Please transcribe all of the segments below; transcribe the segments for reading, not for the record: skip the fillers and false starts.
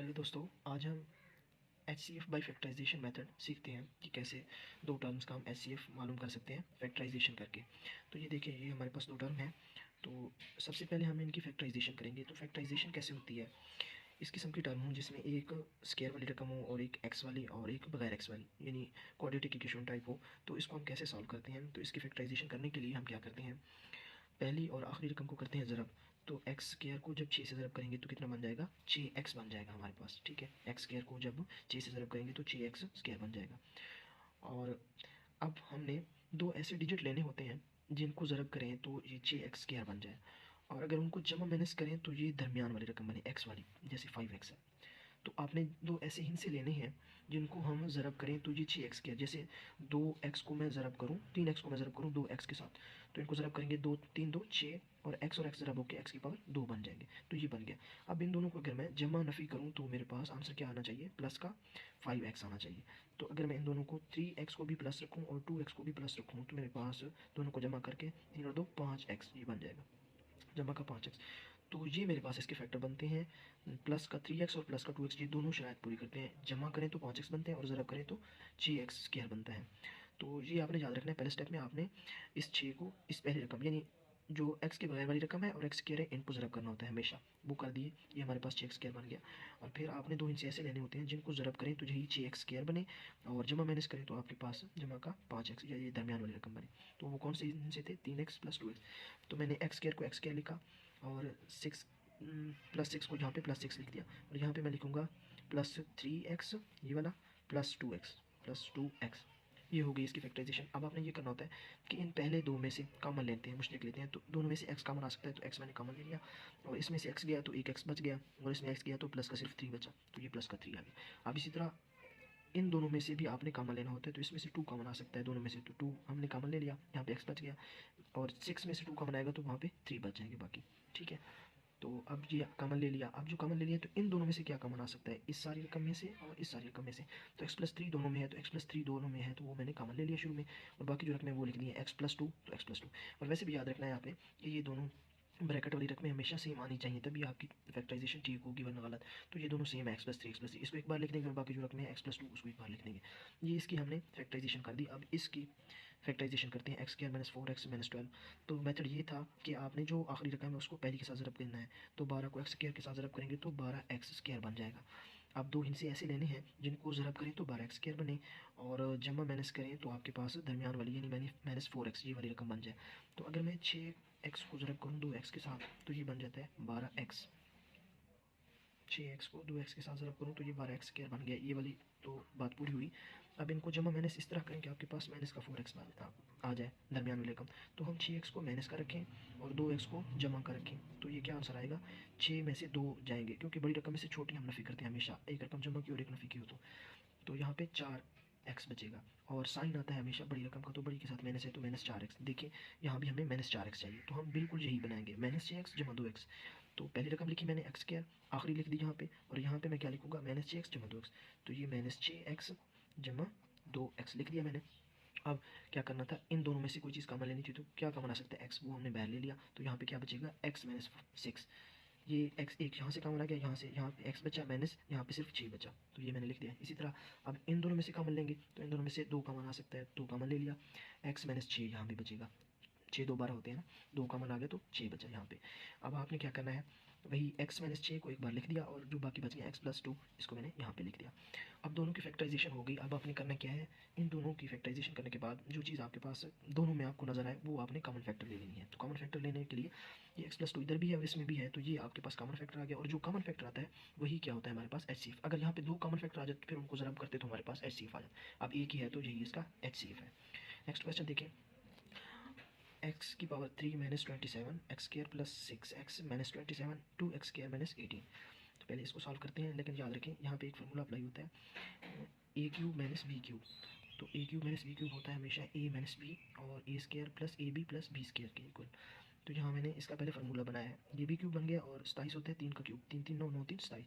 Hello दोस्तों, आज हम H C F by factorization method सीखते हैं कि कैसे दो टर्म्स का हम एच सी एफ मालूम कर सकते हैं फैक्टराइजेशन करके। तो ये देखिए, ये हमारे पास दो टर्म हैं। तो सबसे पहले हम इनकी फैक्टराइजेशन करेंगे। तो फैक्टराइजेशन कैसे होती है, इस किस्म की टर्म हो जिसमें एक स्केयर वाली रकम हो और एक एक्स वाली और एक बगैर एक्स वाली, यानी क्वाड्रेटिक इक्वेशन टाइप हो। तो इसको हम कैसे सॉल्व करते हैं, तो इसकी फैक्टराइजेशन करने के लिए हम क्या करते हैं, पहली और आखिरी रकम को करते हैं ज़रब। तो एक्स स्केयर को जब 6 से ज़रब करेंगे तो कितना बन जाएगा, 6x बन जाएगा हमारे पास। ठीक है, एक्स स्केयर को जब 6 से ज़रब करेंगे तो 6x स्केयर बन जाएगा। और अब हमने दो ऐसे डिजिट लेने होते हैं जिनको ज़रब करें तो ये 6x स्केयर बन जाए, और अगर उनको जमा माइनस करें तो ये दरमियान वाली रकम बने, एक्स वाली, जैसे 5x है। तो आपने दो ऐसे हिस्से लेने हैं जिनको हम ज़रब करें तो ये 6x के, जैसे 2x को मैं ज़रब करूँ, 3x को मैं ज़रब करूँ 2x के साथ, तो इनको ज़रब करेंगे 2 3 2 6, और x ज़रब होकर x की पावर 2 बन जाएंगे। तो ये बन गया। अब इन दोनों को अगर मैं जमा नफ़ी करूँ तो मेरे पास आंसर क्या आना चाहिए, प्लस का 5x आना चाहिए। तो अगर मैं इन दोनों को 3x को भी प्लस रखूँ और 2x को भी प्लस रखूँ तो मेरे पास दोनों को जमा करके 3 और 2 5x, ये बन जाएगा, जमा का 5x। तो ये मेरे पास इसके फैक्टर बनते हैं, प्लस का 3x और प्लस का 2x, ये दोनों शराइत पूरी करते हैं। जमा करें तो 5x बनते हैं और ज़रब करें तो 6x स्क्वायर बनता है। तो ये आपने याद रखना है। पहले स्टेप में आपने इस 6 को इस पहली रकम, यानी जो x के बगैर वाली रकम है और x स्क्वायर है, इनको ज़रब करना होता है हमेशा। वो कर दिए, ये हमारे पास 6x स्क्वायर बन गया। और फिर आपने दो हिस्से ऐसे लेने होते हैं जिनको ज़रब करें तो यही 6x स्क्वायर बने, और जमा माइनस करें तो आपके पास जमा का 5x, या ये दरमियान वाली रकम बने। तो वो कौन से हिस्से थे, 3x प्लस 2x। तो मैंने एक्स स्क्वायर को एक्स स्क्वायर लिखा और 6 प्लस 6 को यहाँ पे प्लस 6 लिख दिया, और यहाँ पे मैं लिखूँगा प्लस 3x, ये वाला, प्लस 2x, ये हो गई इसकी फैक्टराइजेशन। अब आपने ये करना होता है कि इन पहले दो में से कॉमन लेते हैं, मुश्किल लेते हैं। तो दोनों में से x कॉमन आ सकता है, तो x मैंने कॉमन ले लिया, और इसमें से x गया तो एक x बच गया, और इसमें x गया तो प्लस का सिर्फ 3 बचा, तो ये प्लस का 3 आ गया। अब इसी तरह इन दोनों में से भी आपने कॉमन लेना होता है। तो इसमें से 2 कॉमन आ सकता है दोनों में से, तो 2 हमने कॉमन ले लिया, यहाँ पे x बच गया, और 6 में से 2 कॉमन आएगा तो वहाँ पे 3 बच जाएंगे बाकी। ठीक है, तो अब ये कॉमन ले लिया। अब जो कॉमन ले लिया तो इन दोनों में से क्या कॉमन आ सकता है, इस सारी रकम में से और इस सारी रकम में से। तो x+3 दोनों में है, तो x+3 दोनों में है, तो वो मैंने कॉमन ले लिया शुरू में, और बाकी जो रकमें वो लिख दी है x+2, तो x+2। और वैसे भी याद रखना है आपने कि ये दोनों ब्रैकेट वाली रकमें हमेशा सेम आनी चाहिए, तभी आपकी फैक्टराइजेशन ठीक होगी, वरना गलत। तो ये दोनों सेम है, x+3 x+3, इसको एक बार लिख देंगे और बाकी जो रकमें हैं x+2 उसको एक बार लिख देंगे। ये इसकी हमने फैक्टराइजेशन कर दी। अब इसकी फैक्टराइजेशन करते हैं, x² माइनस 4x माइनस 12। तो मेथड ये था कि आपने जो आखिरी रकम है उसको पहली के साथ ज़रब करना है। तो 12 को x² के साथ ज़रब करेंगे तो 12x² बन जाएगा। अब दो हिस्से ऐसे लेने हैं जिनको ज़रब करें तो 12x² बने, और जमा माइनस करें तो आपके पास दरमियान वाली यानी माइनस 4x, ये वाली रकम बन जाए। तो अगर मैं 6x को ज़रब करूँ 2x के साथ तो ये बन जाता है 12x। 6x को 2x के साथ ज़रब करूँ तो ये 12x² बन गया, ये वाली तो बात पूरी हुई। अब इनको जमा माइनस इस तरह करें कि आपके पास माइनस का 4x आ जाए, दरमियान वाली रकम। तो हम 6x को माइनस का रखें और 2x को जमा का रखें, तो ये क्या आंसर आएगा, 6 में से 2 जाएंगे, क्योंकि बड़ी रकम में से छोटी हम नफ़ी करते हैं हमेशा, एक रकम जमा की और एक नफ़ी की हो। तो यहाँ पे 4x बचेगा, और साइन आता है हमेशा बड़ी रकम का, तो बड़ी के साथ माइनस है तो -4x। देखिए यहाँ भी हमें -4x चाहिए, तो हम बिल्कुल यही बनाएंगे, -6x जमा 2x। तो पहली रकम लिखी मैंने x², आखिरी लिख दी यहाँ पे, और यहाँ पे मैं क्या लिखूँगा, -6x जमा 2x। तो ये -6x जमा 2x लिख दिया मैंने। अब क्या करना था, इन दोनों में से कोई चीज़ कॉमन लेनी थी, तो क्या कॉमन आ सकता है, x, वो हमने बाहर ले लिया। तो यहाँ पे क्या बचेगा, x माइनस 6। ये x एक यहाँ से कॉमन आ गया, यहाँ से यहाँ पे x बचा माइनस, यहाँ पे सिर्फ 6 बचा, तो ये मैंने लिख दिया। इसी तरह अब इन दोनों में से कॉमन लेंगे, तो इन दोनों में से 2 कॉमन आ सकता है, 2 कॉमन ले लिया, x माइनस 6 यहाँ भी बचेगा, 6 2 12 होते हैं ना, 2 कॉमन आ गया तो 6 बचा यहाँ पे। अब आपने क्या करना है, वही x माइनस 6 को एक बार लिख दिया, और जो बाकी बच गया x+2, इसको मैंने यहाँ पे लिख दिया। अब दोनों की फैक्टराइजेशन हो गई। अब आपने करना क्या है, इन दोनों की फैक्टराइजेशन करने के बाद जो चीज़ आपके पास दोनों में आपको नजर आए वो आपने कॉमन फैक्टर ले लेनी है। तो कॉमन फैक्टर लेने के लिए ये x+2 इधर भी है और इसमें भी है, तो ये आपके पास कॉमन फैक्टर आ गया, और जो कॉमन फैक्टर आता है वही क्या होता है हमारे पास HCF। अगर यहाँ पे 2 कॉमन फैक्टर आ जाते फिर उनको ज़रब करते तो हमारे पास HCF आ जाता। अब एक ही है तो यही इसका HCF है। नेक्स्ट क्वेश्चन देखें, x की power 3 minus 27, x² plus 6x minus 27, 2x² minus 18। तो पहले इसको सॉल्व करते हैं, लेकिन याद रखें यहाँ पे एक फार्मूला अप्लाई होता है, a³ माइनस b³। तो a³ माइनस b³ होता है हमेशा a माइनस b, और a² plus ab plus b² के इक्वल। तो यहाँ मैंने इसका पहले फार्मूला बनाया है, ये b³ बन गया, और 27 होता है 3 का क्यूब, 3 3 9 9 3 27,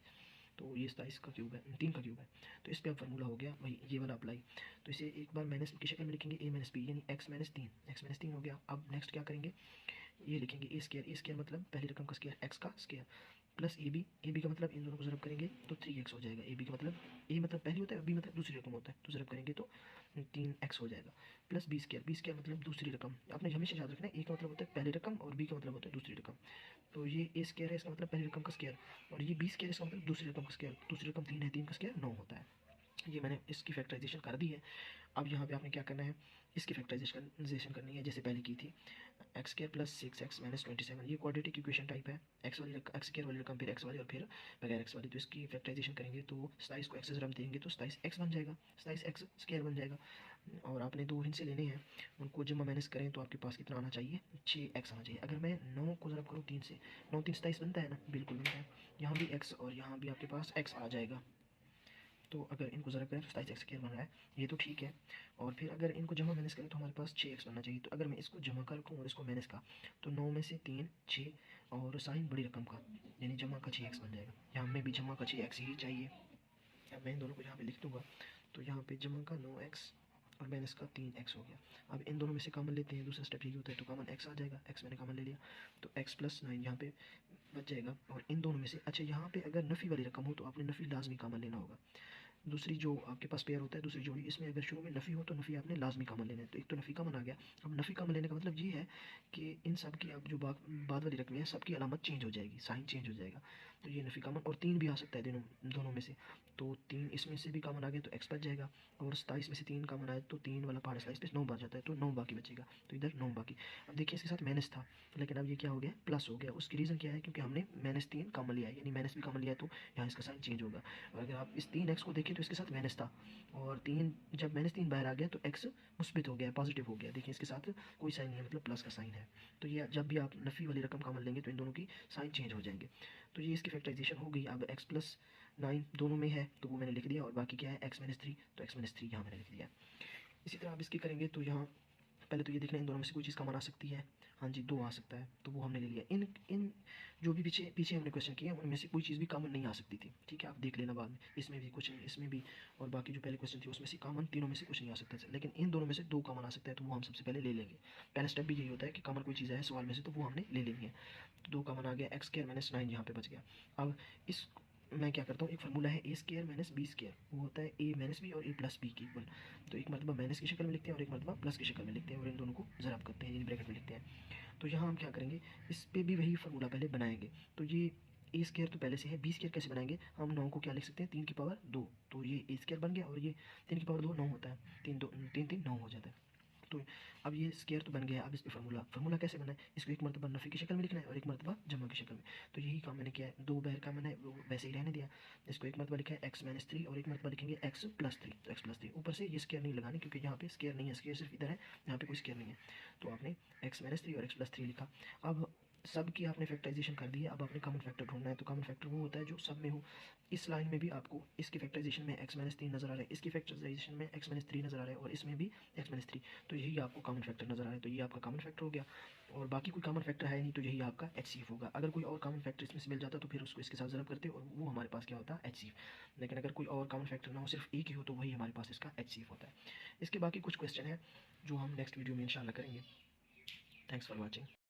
तो ये 27 का क्यूब है, 3 का क्यूब है। तो इस पर अब फार्मूला हो गया वही ये वाला अप्लाई। तो इसे एक बार माइनस की शक्ल में लिखेंगे, a माइनस बी यानी x माइनस 3, x माइनस 3 हो गया। अब नेक्स्ट क्या करेंगे, ये लिखेंगे a² मतलब पहली रकम का स्क्वायर x का स्क्वायर, प्लस ए बी का मतलब इन दोनों को ज़रब करेंगे तो 3x हो जाएगा। ए बी का मतलब ए मतलब पहली होता है, बी मतलब दूसरी रकम होता है, तो ज़रब करेंगे तो 3x हो जाएगा। प्लस बी स्क्वायर मतलब दूसरी रकम, आपने हमेशा याद रखना है ए का मतलब होता है पहली रकम और बी का मतलब होता है दूसरी रकम। तो ये ए स्क्वायर है, इसका मतलब पहली रकम का स्क्वायर, और ये बी स्क्वायर इसका मतलब दूसरी रकम का स्क्वायर। दूसरी रकम 3 है, 3 का स्क्वायर 9 होता है। ये मैंने इसकी फैक्टराइजेशन कर दी है। अब यहाँ पे आपने क्या करना है, इसकी फैक्टराइजेशन करनी है जैसे पहले की थी। X square plus 6x minus 27, ये क्वाड्रेटिक इक्वेशन टाइप है। एक्स स्क्वायर वाली रकम फिर एक्स वाली और फिर बगैर एक्स वाली। तो इसकी फैक्टराइजेशन करेंगे तो 27 को एक्स से रम देंगे तो 27x बन जाएगा, 27x स्क्वायर बन जाएगा। और आपने दो हिंसे लेने हैं, उनको जमा माइनस करें तो आपके पास कितना आना चाहिए, 6x आना चाहिए। अगर मैं 9 को ज़रब करूँ 3 से, 9 3 27 बनता है ना, बिल्कुल बनता है। यहाँ भी x और यहाँ भी आपके पास x आ जाएगा। तो अगर इनको ज़रब करें तो 27x स्क्वायर बन रहा है, ये तो ठीक है। और फिर अगर इनको जमा माइनस करें तो हमारे पास 6x बनना चाहिए। तो अगर मैं इसको जमा का रखूँ और इसको माइनस का, तो 9 में से 3 6 और साइन बड़ी रकम का यानी जमा का 6x बन जाएगा। यहाँ में भी जमा का 6x ही चाहिए। अब मैं इन दोनों को यहाँ पे लिख दूँगा, तो यहाँ पे जमा का 9x और माइनस का 3x हो गया। अब इन दोनों में से कॉमन लेते हैं, दूसरा स्टेप यही होता है, तो कॉमन x आ जाएगा, x मैंने कॉमन ले लिया तो x प्लस 9 यहाँ पे बच जाएगा। और इन दोनों में से अच्छा यहाँ पे अगर नफ़ी वाली रकम हो तो आपने नफ़ी लाजमी कॉमन लेना होगा। दूसरी जो आपके पास पेयर होता है, दूसरी जोड़ी, इसमें अगर शुरू में नफ़ी हो तो नफ़ी आपने लाजमी कॉमन लेना है। तो एक तो नफ़ी कॉमन आ गया। अब नफ़ी कॉमन लेने का मतलब ये है कि इन सब की अब जो बाद वाली रकमें हैं सबकी अलामत चेंज हो जाएगी, साइन चेंज हो जाएगा। तो ये नफ़ी कॉमन, और 3 भी आ सकता है दोनों में से। तो 3 इसमें से भी कॉमन आ गया तो x बच जाएगा, और 27 में से 3 कॉमन आए तो 3 वाला पार्ट 27 पे 9 बच जाता है, तो 9 बाकी बचेगा। तो इधर 9 बाकी। अब देखिए इसके साथ माइनस था, लेकिन अब ये क्या हो गया, प्लस हो गया। उसकी रीज़न क्या है, क्योंकि हमने -3 कॉमन लिया है, यानी माइनस भी कॉमन लिया है तो यहाँ इसका साइन चेंज होगा। और अगर आप इस 3x को देखें तो इसके साथ माइनस था, और 3 जब -3 बाहर आ गया तो x मुस्बित हो गया, पॉजिटिव हो गया। देखिए इसके साथ कोई साइन नहीं है, मतलब प्लस का साइन है। तो ये जब भी आप नफ़ी वाली रकम कॉमन लेंगे तो इन दोनों की साइन चेंज हो जाएंगे। तो ये इसकी फैक्टराइजेशन हो गई। अब x प्लस 9 दोनों में है तो वो मैंने लिख दिया, और बाकी क्या है x माइनस 3, तो x माइनस 3 यहाँ मैंने लिख दिया। इसी तरह आप इसकी करेंगे तो यहाँ पहले तो ये देखना इन दोनों में से कोई चीज़ कॉमन आ सकती है। हाँ जी, 2 आ सकता है, तो वो हमने ले लिया। इन इन जो भी पीछे पीछे हमने क्वेश्चन किए उनमें से कोई चीज़ भी कॉमन नहीं आ सकती थी, ठीक है, आप देख लेना बाद में। इसमें भी कुछ नहीं, इसमें भी, और बाकी जो पहले क्वेश्चन थे उसमें से कॉमन तीनों में से कुछ नहीं आ सकता था, लेकिन इन दोनों में से 2 कॉमन आ सकता है, तो वो हम सबसे पहले ले लेंगे। पहला स्टेप भी यही होता है कि कॉमन कोई चीज़ है सवाल में से तो वो हमने ले लेनी है। तो 2 कॉमन आ गया, एक्स स्क्वायर माइनस 9 यहाँ पे बच गया। अब इस मैं क्या करता हूँ, एक फार्मूला है ए स्क्वायर माइनस बी स्क्वायर, वो होता है ए माइनस बी और ए प्लस बी की इक्वल। तो एक मरतबा माइनस की शक्ल में लिखते हैं और एक मरतबा प्लस की शक्ल में लिखते हैं, और इन दोनों को ज़रब करते हैं, यानी ब्रैकेट में लिखते हैं। तो यहाँ हम क्या करेंगे, इस पर भी वही फार्मूला पहले बनाएंगे। तो ये ए स्क्वायर तो पहले से है, बी स्क्वायर कैसे बनाएंगे, हम 9 को क्या लिख सकते हैं, 3 की पावर 2, तो ये ए स्क्वायर बन गया, और ये 3 की पावर 2 9 होता है, 3 9 हो जाता है। तो अब ये स्क्वायर तो बन गया। अब इस पर फार्मूला कैसे बनाए, इसको एक मरतबा नफ़ी की शक्ल में लिखना है और एक मरतबा जमा की शक्ल में। तो यही काम मैंने किया है, 2 बाहर का मैंने वो वैसे ही रहने दिया। इसको एक मरतबा लिखा है x माइनस 3 और एक मरतबा लिखेंगे x प्लस 3, तो x प्लस 3 ऊपर से ये स्क्वायर नहीं लगानी क्योंकि यहाँ पे स्क्वायर नहीं है, स्क्वायर सिर्फ इधर है, यहाँ पे कोई स्क्वायर नहीं है। तो आपने x माइनस 3 और x प्लस 3 लिखा। अब सब की आपने फैक्टराइजेशन कर दी है। अब आपने कॉमन फैक्टर ढूंढना है, तो कॉमन फैक्टर वो होता है जो सब में हो। इस लाइन में भी आपको इसकी फैक्टराइजेशन में x माइनस 3 नज़र आ रहा है, इसकी फैक्टराइजेशन में x माइनस 3 नज़र आ रहा है, और इसमें भी x माइनस 3, तो यही आपको कॉमन फैक्टर नज़र आ रहा है। तो ये आपका कॉमन फैक्टर हो गया, और बाकी कोई कॉमन फैक्टर है नहीं, तो यही आपका HCF होगा। अगर कोई और कॉमन फैक्टर इसमें से मिल जाता तो फिर उसको इसके साथ ज़रब करते और वो हमारे पास क्या होता, HCF। लेकिन अगर कोई और कॉमन फैक्टर ना हो, सिर्फ एक ही हो, तो वही हमारे पास इसका HCF होता है। इसके बाकी कुछ क्वेश्चन है जो हम नेक्स्ट वीडियो में इंशाल्लाह करेंगे। Thanks for watching.